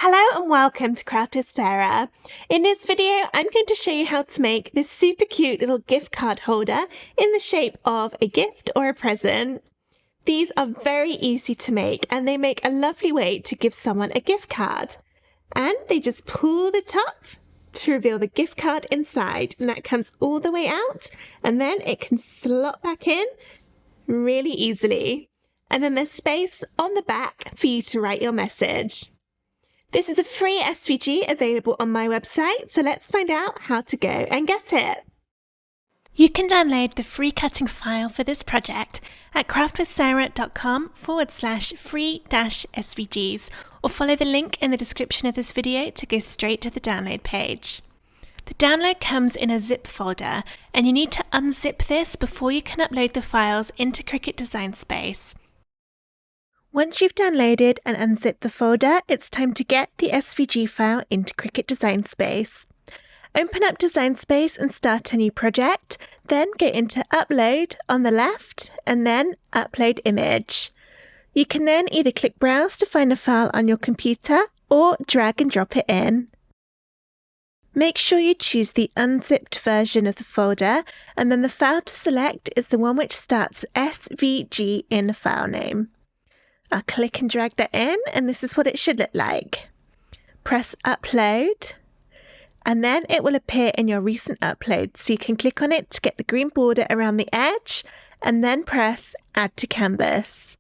Hello and welcome to Craft with Sarah. In this video, I'm going to show you how to make this super cute little gift card holder in the shape of a gift or a present. These are very easy to make and they make a lovely way to give someone a gift card. And they just pull the top to reveal the gift card inside, and that comes all the way out, and then it can slot back in really easily. And then there's space on the back for you to write your message. This is a free SVG available on my website, so let's find out how to go and get it. You can download the free cutting file for this project at craftwithsarah.com/free-SVGs, or follow the link in the description of this video to go straight to the download page. The download comes in a zip folder, and you need to unzip this before you can upload the files into Cricut Design Space. Once you've downloaded and unzipped the folder, it's time to get the SVG file into Cricut Design Space. Open up Design Space and start a new project, then go into Upload on the left and then Upload Image. You can then either click Browse to find a file on your computer or drag and drop it in. Make sure you choose the unzipped version of the folder, and then the file to select is the one which starts SVG in the file name. I'll click and drag that in, and this is what it should look like. Press Upload, and then it will appear in your recent uploads, so you can click on it to get the green border around the edge, and then press Add to Canvas.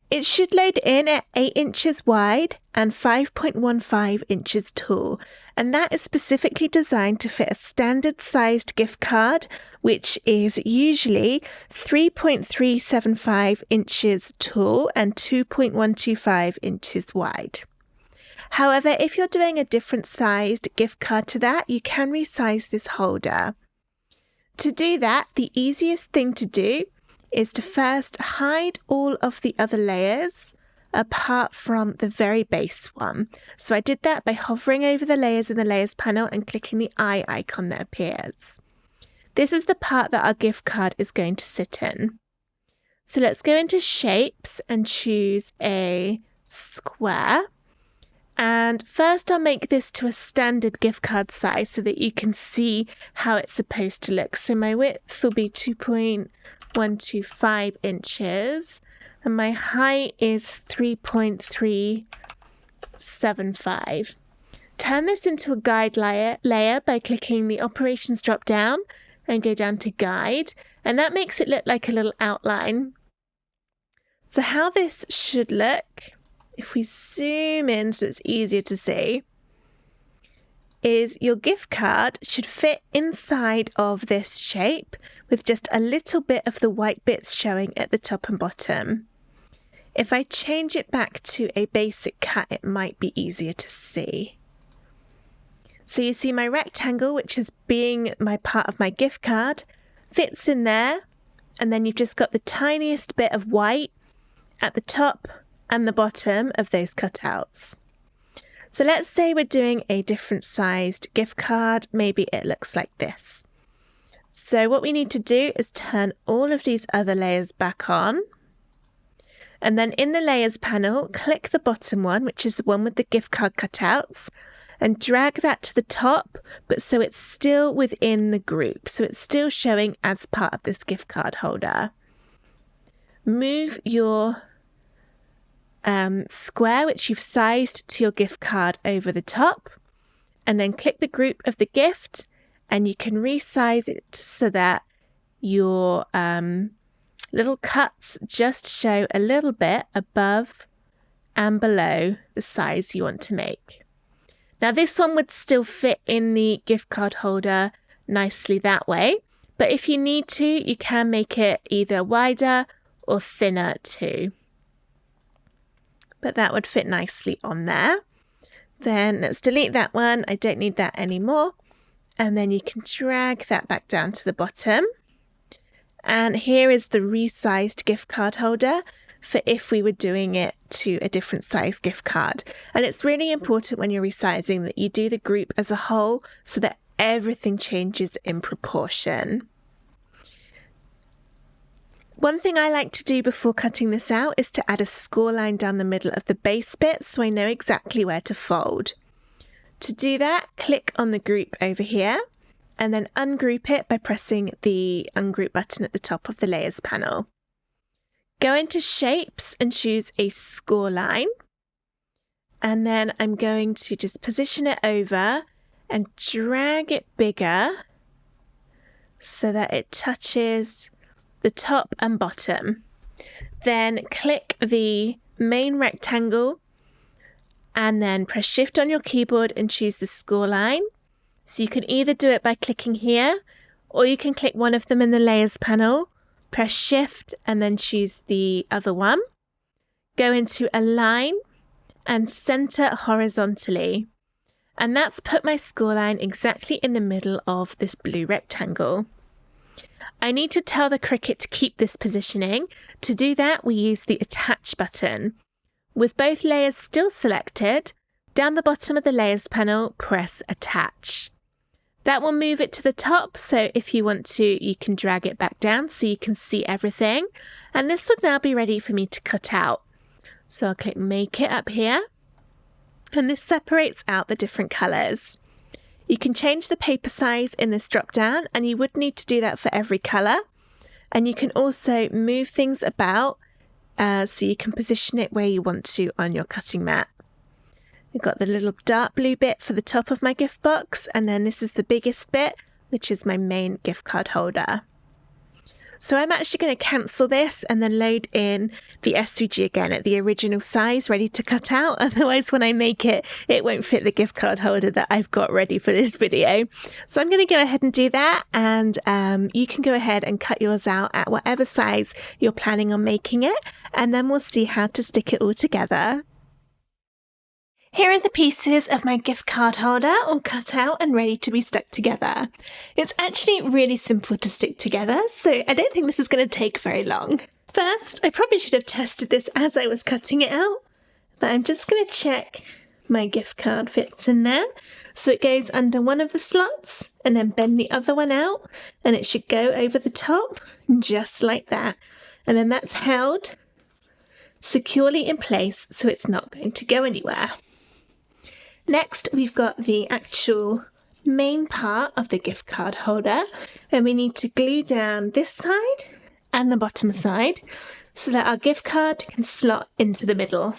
It should load in at 8 inches wide and 5.15 inches tall, and that is specifically designed to fit a standard sized gift card, which is usually 3.375 inches tall and 2.125 inches wide. However, if you're doing a different sized gift card to that, you can resize this holder. To do that, the easiest thing to do is to first hide all of the other layers apart from the very base one. So I did that by hovering over the layers in the layers panel and clicking the eye icon that appears. This is the part that our gift card is going to sit in. So let's go into shapes and choose a square. And first I'll make this to a standard gift card size so that you can see how it's supposed to look. So my width will be 2.125 inches and my height is 3.375. Turn this into a guide layer by clicking the operations drop down and go down to guide, and that makes it look like a little outline. So how this should look, if we zoom in so it's easier to see, is your gift card should fit inside of this shape with just a little bit of the white bits showing at the top and bottom. If I change it back to a basic cut, it might be easier to see. So you see my rectangle, which is being my part of my gift card, fits in there, and then you've just got the tiniest bit of white at the top and the bottom of those cutouts. So let's say we're doing a different sized gift card. Maybe it looks like this. So what we need to do is turn all of these other layers back on. And then in the layers panel, click the bottom one, which is the one with the gift card cutouts, and drag that to the top, but so it's still within the group. So it's still showing as part of this gift card holder. Move your square, which you've sized to your gift card, over the top, and then click the group of the gift, and you can resize it so that your little cuts just show a little bit above and below the size you want to make. Now this one would still fit in the gift card holder nicely that way, but if you need to, you can make it either wider or thinner too. But that would fit nicely on there. Then let's delete that one. I don't need that anymore. And then you can drag that back down to the bottom. And here is the resized gift card holder for if we were doing it to a different size gift card. And it's really important when you're resizing that you do the group as a whole so that everything changes in proportion. One thing I like to do before cutting this out is to add a score line down the middle of the base bit so I know exactly where to fold. To do that, click on the group over here and then ungroup it by pressing the ungroup button at the top of the layers panel. Go into shapes and choose a score line. And then I'm going to just position it over and drag it bigger so that it touches the top and bottom. Then click the main rectangle and then press Shift on your keyboard and choose the score line. So you can either do it by clicking here, or you can click one of them in the layers panel, press Shift and then choose the other one. Go into Align and center horizontally. And that's put my score line exactly in the middle of this blue rectangle. I need to tell the Cricut to keep this positioning. To do that, we use the Attach button. With both layers still selected, down the bottom of the layers panel, press Attach. That will move it to the top, so if you want to, you can drag it back down so you can see everything. And this would now be ready for me to cut out. So I'll click Make It up here, and this separates out the different colours. You can change the paper size in this drop down, and you would need to do that for every colour. And you can also move things about so you can position it where you want to on your cutting mat. I've got the little dark blue bit for the top of my gift box, and then this is the biggest bit, which is my main gift card holder. So I'm actually going to cancel this and then load in the SVG again at the original size ready to cut out. Otherwise, when I make it, it won't fit the gift card holder that I've got ready for this video. So I'm going to go ahead and do that, and you can go ahead and cut yours out at whatever size you're planning on making it, and then we'll see how to stick it all together. Here are the pieces of my gift card holder all cut out and ready to be stuck together. It's actually really simple to stick together, so I don't think this is going to take very long. First, I probably should have tested this as I was cutting it out, but I'm just going to check my gift card fits in there. So it goes under one of the slots and then bend the other one out, and it should go over the top just like that. And then that's held securely in place so it's not going to go anywhere. Next, we've got the actual main part of the gift card holder, and we need to glue down this side and the bottom side so that our gift card can slot into the middle.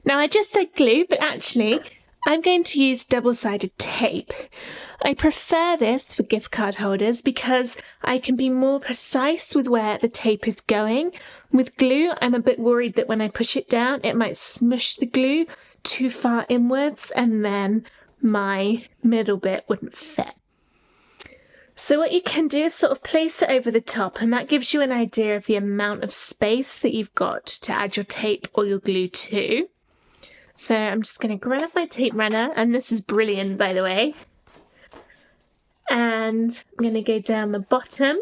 Now, I just said glue, but actually I'm going to use double-sided tape. I prefer this for gift card holders because I can be more precise with where the tape is going. With glue, I'm a bit worried that when I push it down, it might smush the glue too far inwards and then my middle bit wouldn't fit. So what you can do is sort of place it over the top, and that gives you an idea of the amount of space that you've got to add your tape or your glue to. So I'm just going to grab my tape runner, and this is brilliant, by the way. And I'm going to go down the bottom,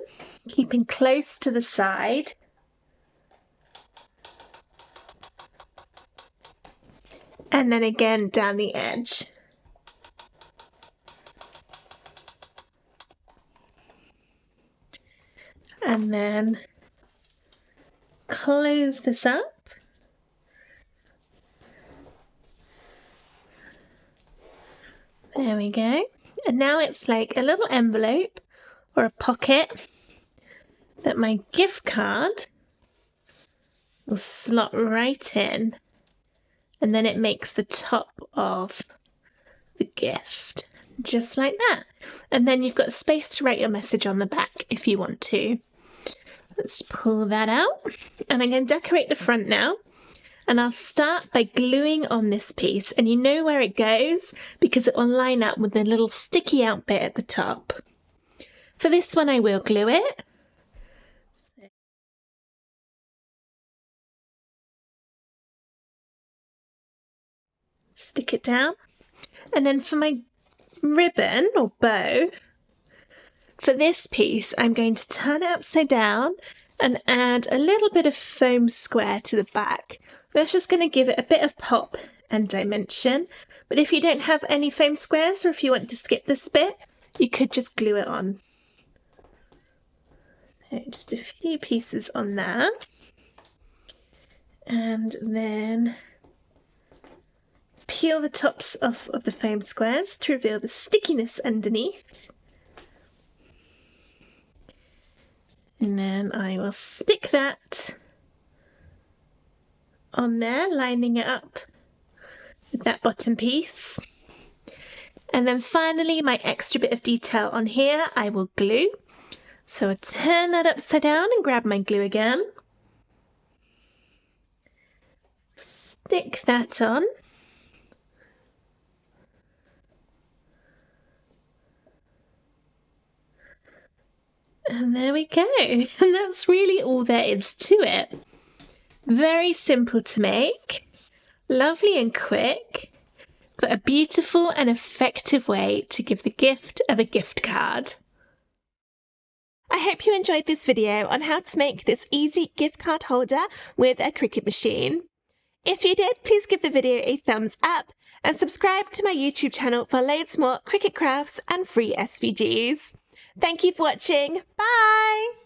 keeping close to the side. And then again down the edge. And then close this up. There we go. And now it's like a little envelope or a pocket that my gift card will slot right in. And then it makes the top of the gift, just like that. And then you've got space to write your message on the back if you want to. Let's pull that out. And I'm going to decorate the front now. And I'll start by gluing on this piece. And you know where it goes because it will line up with the little sticky out bit at the top. For this one, I will glue it. Stick it down, and then for my ribbon or bow, for this piece I'm going to turn it upside down and add a little bit of foam square to the back. That's just going to give it a bit of pop and dimension, but if you don't have any foam squares, or if you want to skip this bit, you could just glue it on. Just a few pieces on there. And then peel the tops off of the foam squares to reveal the stickiness underneath. And then I will stick that on there, lining it up with that bottom piece. And then finally, my extra bit of detail on here, I will glue. So I turn that upside down and grab my glue again. Stick that on. And there we go. And that's really all there is to it. Very simple to make, lovely and quick, but a beautiful and effective way to give the gift of a gift card. I hope you enjoyed this video on how to make this easy gift card holder with a Cricut machine. If you did, please give the video a thumbs up and subscribe to my YouTube channel for loads more Cricut crafts and free SVGs. Thank you for watching. Bye!